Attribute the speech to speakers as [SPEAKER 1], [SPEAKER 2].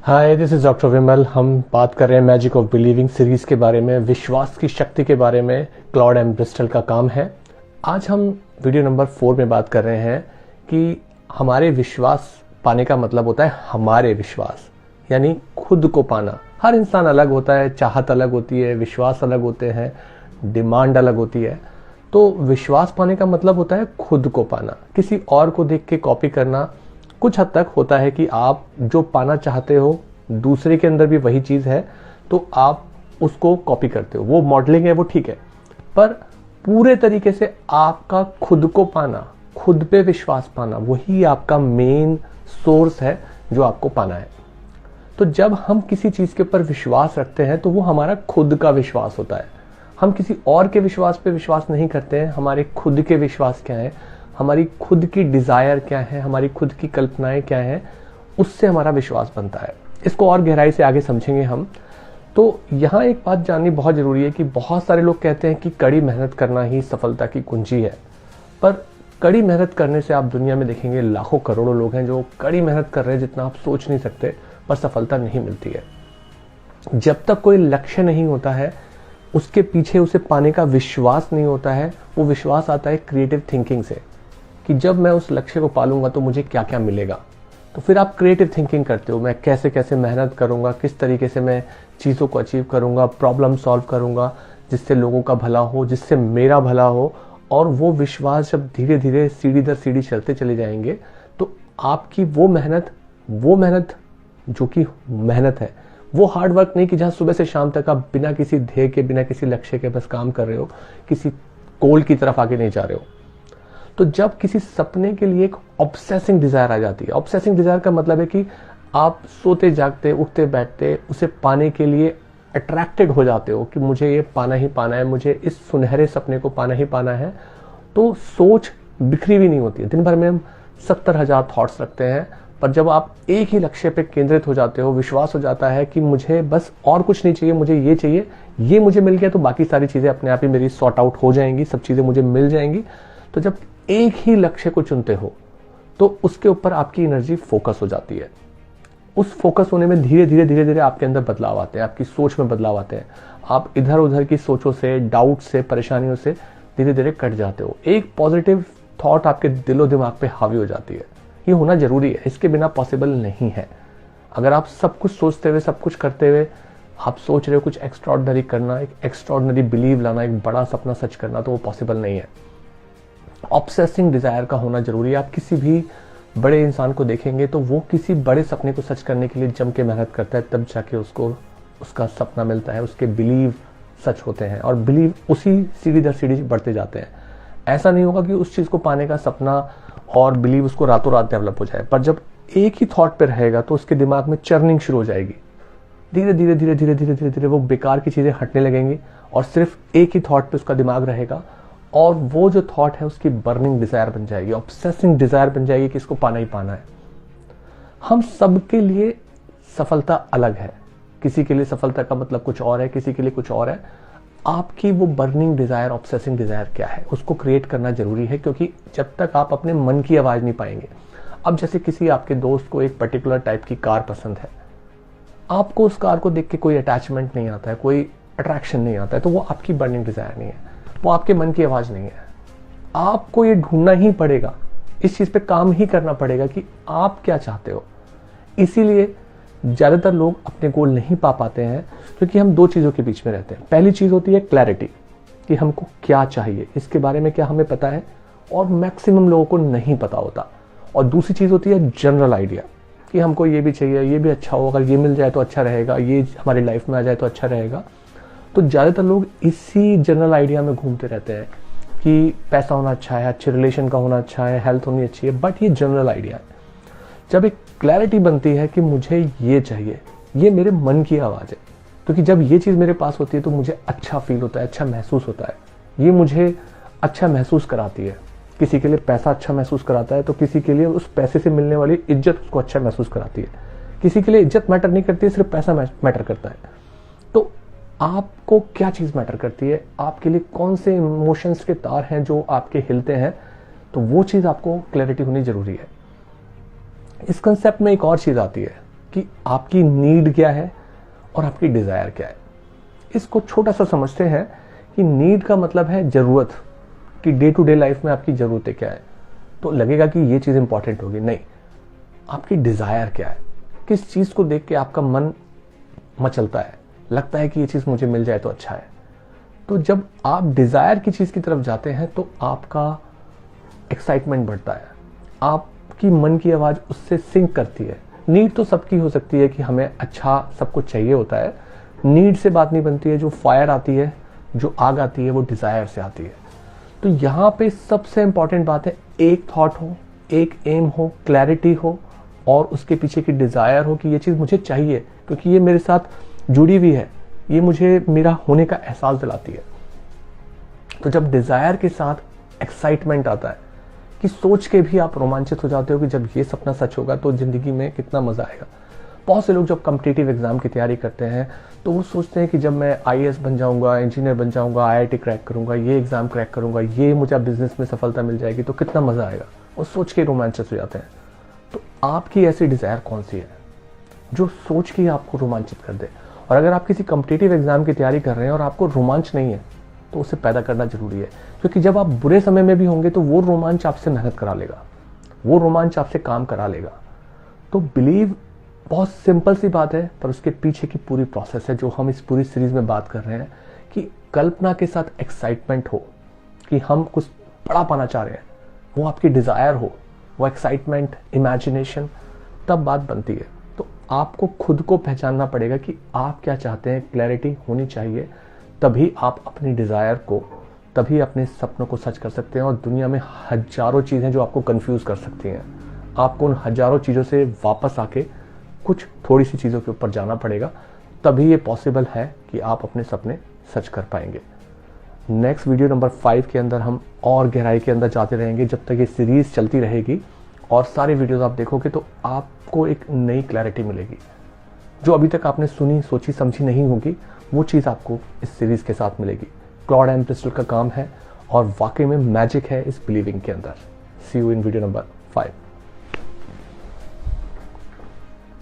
[SPEAKER 1] Hi, this is doctor विमल। हम बात कर रहे हैं मैजिक ऑफ बिलीविंग सीरीज के बारे में, विश्वास की शक्ति के बारे में। क्लॉड एम ब्रिस्टल का काम है। आज हम वीडियो नंबर 4 में बात कर रहे हैं कि हमारे विश्वास पाने का मतलब होता है हमारे विश्वास, यानी खुद को पाना। हर इंसान अलग होता है, चाहत अलग होती है, विश्वास अलग होते हैं, डिमांड अलग होती है। तो विश्वास पाने का मतलब होता है खुद को पाना। किसी और को देख के कॉपी करना कुछ हद तक होता है कि आप जो पाना चाहते हो दूसरे के अंदर भी वही चीज है, तो आप उसको कॉपी करते हो। वो मॉडलिंग है, वो ठीक है, पर पूरे तरीके से आपका खुद को पाना, खुद पे विश्वास पाना, वही आपका मेन सोर्स है जो आपको पाना है। तो जब हम किसी चीज के ऊपर विश्वास रखते हैं तो वो हमारा खुद का विश्वास होता है। हम किसी और के विश्वास पे विश्वास नहीं करते हैं। हमारे खुद के विश्वास क्या है, हमारी खुद की डिजायर क्या है, हमारी खुद की कल्पनाएं क्या है, उससे हमारा विश्वास बनता है। इसको और गहराई से आगे समझेंगे हम। तो यहाँ एक बात जाननी बहुत जरूरी है कि बहुत सारे लोग कहते हैं कि कड़ी मेहनत करना ही सफलता की कुंजी है। पर कड़ी मेहनत करने से आप दुनिया में देखेंगे लाखों करोड़ों लोग हैं जो कड़ी मेहनत कर रहे हैं जितना आप सोच नहीं सकते, पर सफलता नहीं मिलती है। जब तक कोई लक्ष्य नहीं होता है, उसके पीछे उसे पाने का विश्वास नहीं होता है। वो विश्वास आता है क्रिएटिव थिंकिंग से कि जब मैं उस लक्ष्य को पालूंगा तो मुझे क्या क्या मिलेगा। तो फिर आप क्रिएटिव थिंकिंग करते हो, मैं कैसे कैसे मेहनत करूंगा, किस तरीके से मैं चीज़ों को अचीव करूंगा, प्रॉब्लम सॉल्व करूंगा जिससे लोगों का भला हो, जिससे मेरा भला हो। और वो विश्वास जब धीरे धीरे सीढ़ी दर सीढ़ी चलते चले जाएंगे तो आपकी वो मेहनत जो कि मेहनत है, वो हार्ड वर्क नहीं कि जहाँ सुबह से शाम तक आप बिना किसी ध्येय के, बिना किसी लक्ष्य के बस काम कर रहे हो, किसी गोल की तरफ आगे नहीं जा रहे हो। तो जब किसी सपने के लिए एक ऑब्सेसिंग डिजायर आ जाती है, ऑब्सेसिंग डिजायर का मतलब है कि आप सोते जागते, उठते बैठते उसे पाने के लिए अट्रैक्टेड हो जाते हो कि मुझे ये पाना ही पाना है, मुझे इस सुनहरे सपने को पाना ही पाना है। तो सोच बिखरी हुई नहीं होती है। दिन भर में हम 70,000 थॉट्स रखते हैं, पर जब आप एक ही लक्ष्य पे केंद्रित हो जाते हो, विश्वास हो जाता है कि मुझे बस और कुछ नहीं चाहिए, मुझे ये चाहिए, ये मुझे मिल गया तो बाकी सारी चीजें अपने आप ही मेरी सॉर्ट आउट हो जाएंगी, सब चीजें मुझे मिल जाएंगी। तो जब एक ही लक्ष्य को चुनते हो तो उसके ऊपर आपकी एनर्जी फोकस हो जाती है। उस फोकस होने में धीरे धीरे आपके अंदर बदलाव आते हैं, आपकी सोच में बदलाव आते हैं। आप इधर उधर की सोचों से, डाउट से, परेशानियों से धीरे धीरे कट जाते हो। एक पॉजिटिव थॉट आपके दिलो दिमाग पे हावी हो जाती है। ये होना जरूरी है, इसके बिना पॉसिबल नहीं है। अगर आप सब कुछ सोचते हुए, सब कुछ करते हुए आप सोच रहे हो कुछ एक्स्ट्राऑर्डिनरी करना, एक एक्स्ट्राऑर्डिनरी बिलीव लाना, एक बड़ा सपना सच करना, तो वो पॉसिबल नहीं है। ऑब्सेसिंग डिजायर का होना जरूरी है। आप किसी भी बड़े इंसान को देखेंगे तो वो किसी बड़े सपने को सच करने के लिए जम के मेहनत करता है, तब जाके उसको उसका सपना मिलता है, उसके बिलीव सच होते हैं और बिलीव उसी सीढ़ी दर सीढ़ी बढ़ते जाते हैं। ऐसा नहीं होगा कि उस चीज को पाने का सपना और बिलीव उसको रातों रात डेवलप हो जाए, पर जब एक ही थॉट पे रहेगा तो उसके दिमाग में चर्निंग शुरू हो जाएगी। धीरे धीरे धीरे धीरे धीरे धीरे धीरे वो बेकार की चीजें हटने लगेंगी और सिर्फ एक ही थॉट पे उसका दिमाग रहेगा। और वो जो थॉट है उसकी बर्निंग डिजायर बन जाएगी, ऑब्सेसिंग डिजायर बन जाएगी कि इसको पाना ही पाना है। हम सबके लिए सफलता अलग है। किसी के लिए सफलता का मतलब कुछ और है, किसी के लिए कुछ और है। आपकी वो बर्निंग डिजायर, ऑब्सेसिंग डिजायर क्या है, उसको क्रिएट करना जरूरी है, क्योंकि जब तक आप अपने मन की आवाज नहीं पाएंगे। अब जैसे किसी आपके दोस्त को एक पर्टिकुलर टाइप की कार पसंद है, आपको उस कार को देख के कोई अटैचमेंट नहीं आता है, कोई अट्रैक्शन नहीं आता है, तो वो आपकी बर्निंग डिजायर नहीं है, वो आपके मन की आवाज नहीं है। आपको ये ढूंढना ही पड़ेगा, इस चीज पे काम ही करना पड़ेगा कि आप क्या चाहते हो। इसीलिए ज्यादातर लोग अपने गोल नहीं पा पाते हैं, क्योंकि हम दो चीजों के बीच में रहते हैं। पहली चीज होती है क्लैरिटी, कि हमको क्या चाहिए, इसके बारे में क्या हमें पता है, और मैक्सिमम लोगों को नहीं पता होता। और दूसरी चीज होती है जनरल आइडिया, कि हमको ये भी चाहिए, ये भी अच्छा होगा, ये मिल जाए तो अच्छा रहेगा, ये हमारी लाइफ में आ जाए तो अच्छा रहेगा। तो ज्यादातर लोग इसी जनरल आइडिया में घूमते रहते हैं कि पैसा होना अच्छा है, अच्छे रिलेशन का होना अच्छा है, हेल्थ होनी अच्छी है, बट ये जनरल आइडिया है। जब एक क्लैरिटी बनती है कि मुझे ये चाहिए, ये मेरे मन की आवाज है, क्योंकि जब ये चीज मेरे पास होती है तो मुझे अच्छा फील होता है, अच्छा महसूस होता है, ये मुझे अच्छा महसूस कराती है। किसी के लिए पैसा अच्छा महसूस कराता है तो किसी के लिए उस पैसे से मिलने वाली इज्जत उसको अच्छा महसूस कराती है। किसी के लिए इज्जत मैटर नहीं करती है, सिर्फ पैसा मैटर करता है। तो आपको क्या चीज मैटर करती है, आपके लिए कौन से इमोशंस के तार हैं जो आपके हिलते हैं, तो वो चीज आपको क्लैरिटी होनी जरूरी है। इस कंसेप्ट में एक और चीज आती है कि आपकी नीड क्या है और आपकी डिज़ायर क्या है। इसको छोटा सा समझते हैं कि नीड का मतलब है ज़रूरत, कि डे टू डे लाइफ में आपकी ज़रूरतें क्या है। तो लगेगा कि ये चीज़ इंपॉर्टेंट होगी, नहीं, आपकी डिज़ायर क्या है, किस चीज़ को देख के आपका मन मचलता है, लगता है कि ये चीज़ मुझे मिल जाए तो अच्छा है। तो जब आप डिज़ायर की चीज़ की तरफ जाते हैं तो आपका एक्साइटमेंट बढ़ता है, आपकी मन की आवाज़ उससे सिंक करती है। नीड तो सबकी हो सकती है कि हमें अच्छा सब कुछ चाहिए होता है, नीड से बात नहीं बनती है। जो फायर आती है, जो आग आती है, वो डिज़ायर से आती है। तो यहाँ पे सबसे इंपॉर्टेंट बात है, एक थॉट हो, एक एम हो, क्लैरिटी हो और उसके पीछे की डिज़ायर हो कि ये चीज़ मुझे चाहिए क्योंकि ये मेरे साथ जुड़ी हुई है, ये मुझे मेरा होने का एहसास दिलाती है। तो जब डिज़ायर के साथ एक्साइटमेंट आता है कि सोच के भी आप रोमांचित हो जाते हो कि जब ये सपना सच होगा तो ज़िंदगी में कितना मज़ा आएगा। बहुत से लोग जब कॉम्पिटिटिव एग्ज़ाम की तैयारी करते हैं तो वो सोचते हैं कि जब मैं आईएएस बन जाऊंगा, इंजीनियर बन जाऊंगा, आईआईटी क्रैक करूंगा, ये एग्ज़ाम क्रैक करूंगा, ये मुझे बिजनेस में सफलता मिल जाएगी तो कितना मज़ा आएगा, और सोच के रोमांचित हो जाते हैं। तो आपकी ऐसी डिज़ायर कौन सी है जो सोच के आपको रोमांचित कर दे? और अगर आप किसी कॉम्पिटिटिव एग्ज़ाम की तैयारी कर रहे हैं और आपको रोमांच नहीं है तो उसे पैदा करना जरूरी है, क्योंकि जब आप बुरे समय में भी होंगे तो वो रोमांच आपसे मेहनत करा लेगा, वो रोमांच आपसे काम करा लेगा। तो बिलीव बहुत सिंपल सी बात है, पर उसके पीछे की पूरी प्रोसेस है जो हम इस पूरी सीरीज में बात कर रहे हैं, कि कल्पना के साथ एक्साइटमेंट हो कि हम कुछ बड़ा पाना चाह रहे हैं, वो आपकी डिज़ायर हो, वो एक्साइटमेंट, इमेजिनेशन, तब बात बनती है। तो आपको खुद को पहचानना पड़ेगा कि आप क्या चाहते हैं, क्लैरिटी होनी चाहिए, तभी आप अपनी डिज़ायर को, तभी अपने सपनों को सच कर सकते हैं। और दुनिया में हजारों चीज़ें जो आपको कंफ्यूज कर सकती हैं, आपको उन हजारों चीज़ों से वापस आके कुछ थोड़ी सी चीज़ों के ऊपर जाना पड़ेगा, तभी ये पॉसिबल है कि आप अपने सपने सच कर पाएंगे। नेक्स्ट वीडियो नंबर 5 के अंदर हम और गहराई के अंदर जाते रहेंगे जब तक ये सीरीज़ चलती रहेगी, और सारे वीडियोस आप देखोगे तो आपको एक नई क्लैरिटी मिलेगी जो अभी तक आपने सुनी, सोची, समझी नहीं होगी, वो चीज़ आपको इस सीरीज़ के साथ मिलेगी। क्लॉड एंड ब्रिस्टल का काम है और वाकई में मैजिक है इस बिलीविंग के अंदर। सी यू इन वीडियो नंबर 5।